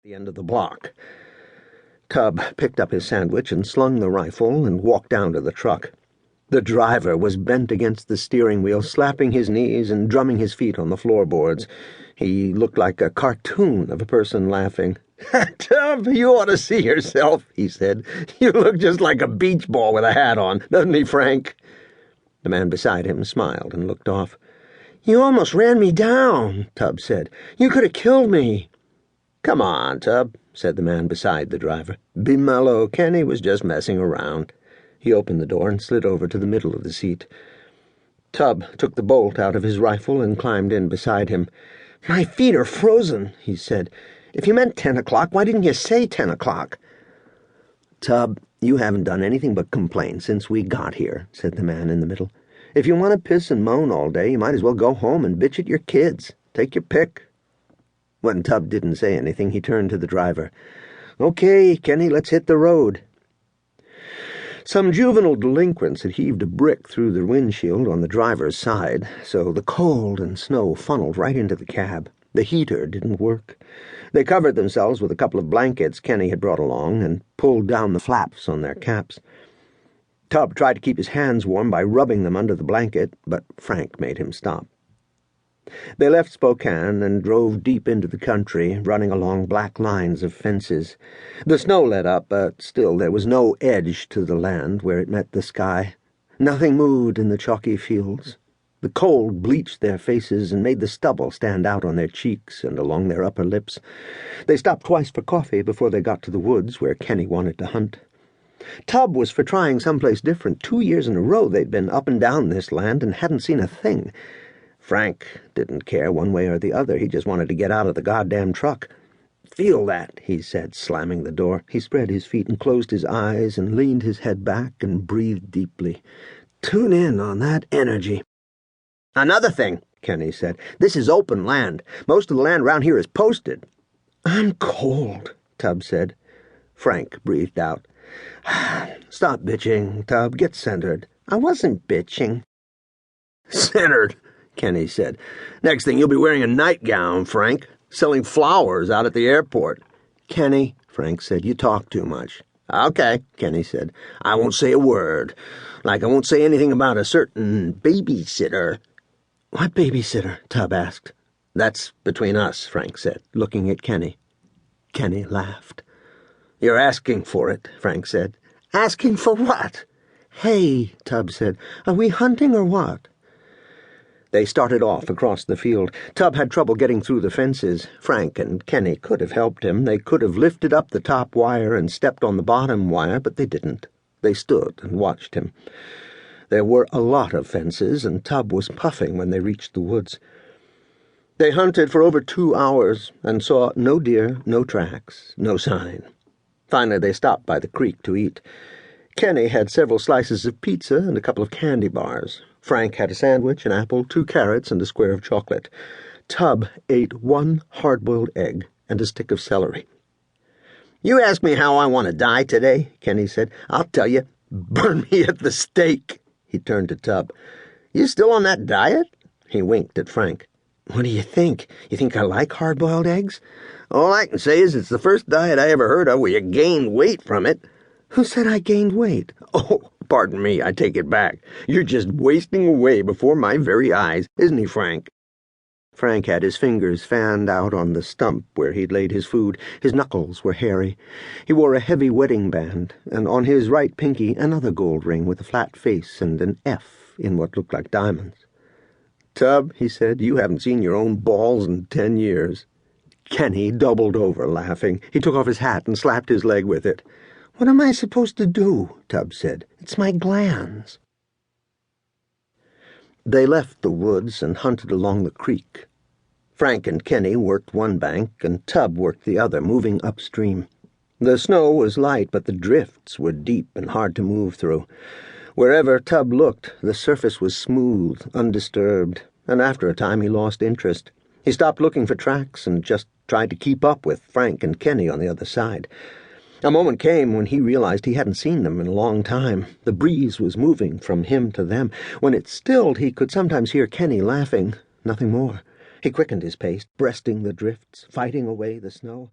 the end of the block. Tub picked up his sandwich and slung the rifle and walked down to the truck. The driver was bent against the steering wheel, slapping his knees and drumming his feet on the floorboards. He looked like a cartoon of a person laughing. "Tub, you ought to see yourself," he said. "You look just like a beach ball with a hat on, doesn't he, Frank?" The man beside him smiled and looked off. "You almost ran me down," Tub said. "You could have killed me." "Come on, Tub," said the man beside the driver. "Be mellow. Kenny was just messing around." He opened the door and slid over to the middle of the seat. Tub took the bolt out of his rifle and climbed in beside him. "My feet are frozen," he said. "If you meant 10 o'clock, why didn't you say 10 o'clock? "Tub, you haven't done anything but complain since we got here," said the man in the middle. "If you want to piss and moan all day, you might as well go home and bitch at your kids. Take your pick." When Tub didn't say anything, he turned to the driver. "Okay, Kenny, let's hit the road." Some juvenile delinquents had heaved a brick through the windshield on the driver's side, so the cold and snow funneled right into the cab. The heater didn't work. They covered themselves with a couple of blankets Kenny had brought along and pulled down the flaps on their caps. Tub tried to keep his hands warm by rubbing them under the blanket, but Frank made him stop. They left Spokane and drove deep into the country, running along black lines of fences. The snow let up, but still there was no edge to the land where it met the sky. Nothing moved in the chalky fields. The cold bleached their faces and made the stubble stand out on their cheeks and along their upper lips. They stopped twice for coffee before they got to the woods where Kenny wanted to hunt. Tub was for trying someplace different. 2 years in a row they'd been up and down this land and hadn't seen a thing. Frank didn't care one way or the other. He just wanted to get out of the goddamn truck. "Feel that," he said, slamming the door. He spread his feet and closed his eyes and leaned his head back and breathed deeply. "Tune in on that energy." "Another thing," Kenny said, "this is open land. Most of the land around here is posted." "I'm cold," Tub said. Frank breathed out. "Stop bitching, Tub. Get centered." "I wasn't bitching." "Centered," Kenny said. "Next thing you'll be wearing a nightgown, Frank, selling flowers out at the airport." "Kenny," Frank said, "you talk too much." "Okay," Kenny said. "I won't say a word. Like I won't say anything about a certain babysitter." "What babysitter?" Tub asked. "That's between us," Frank said, looking at Kenny. Kenny laughed. "You're asking for it," Frank said. "Asking for what?" "Hey," Tub said, "are we hunting or what?" They started off across the field. Tub had trouble getting through the fences. Frank and Kenny could have helped him. They could have lifted up the top wire and stepped on the bottom wire, but they didn't. They stood and watched him. There were a lot of fences, and Tub was puffing when they reached the woods. They hunted for over 2 hours and saw no deer, no tracks, no sign. Finally they stopped by the creek to eat. Kenny had several slices of pizza and a couple of candy bars. Frank had a sandwich, an apple, 2 carrots, and a square of chocolate. Tub ate 1 hard-boiled egg and a stick of celery. "You ask me how I want to die today," Kenny said. "I'll tell you, burn me at the stake." He turned to Tub. "You still on that diet?" He winked at Frank. "What do you think? You think I like hard-boiled eggs?" "All I can say is it's the first diet I ever heard of where you gained weight from it." "Who said I gained weight?" "Oh, pardon me, I take it back. You're just wasting away before my very eyes, isn't he, Frank?" Frank had his fingers fanned out on the stump where he'd laid his food. His knuckles were hairy. He wore a heavy wedding band, and on his right pinky another gold ring with a flat face and an F in what looked like diamonds. "Tub," he said, "you haven't seen your own balls in 10 years. Kenny doubled over, laughing. He took off his hat and slapped his leg with it. "What am I supposed to do?" Tub said. "It's my glands." They left the woods and hunted along the creek. Frank and Kenny worked one bank, and Tub worked the other, moving upstream. The snow was light, but the drifts were deep and hard to move through. Wherever Tub looked, the surface was smooth, undisturbed, and after a time he lost interest. He stopped looking for tracks and just tried to keep up with Frank and Kenny on the other side. A moment came when he realized he hadn't seen them in a long time. The breeze was moving from him to them. When it stilled, he could sometimes hear Kenny laughing, nothing more. He quickened his pace, breasting the drifts, fighting away the snow.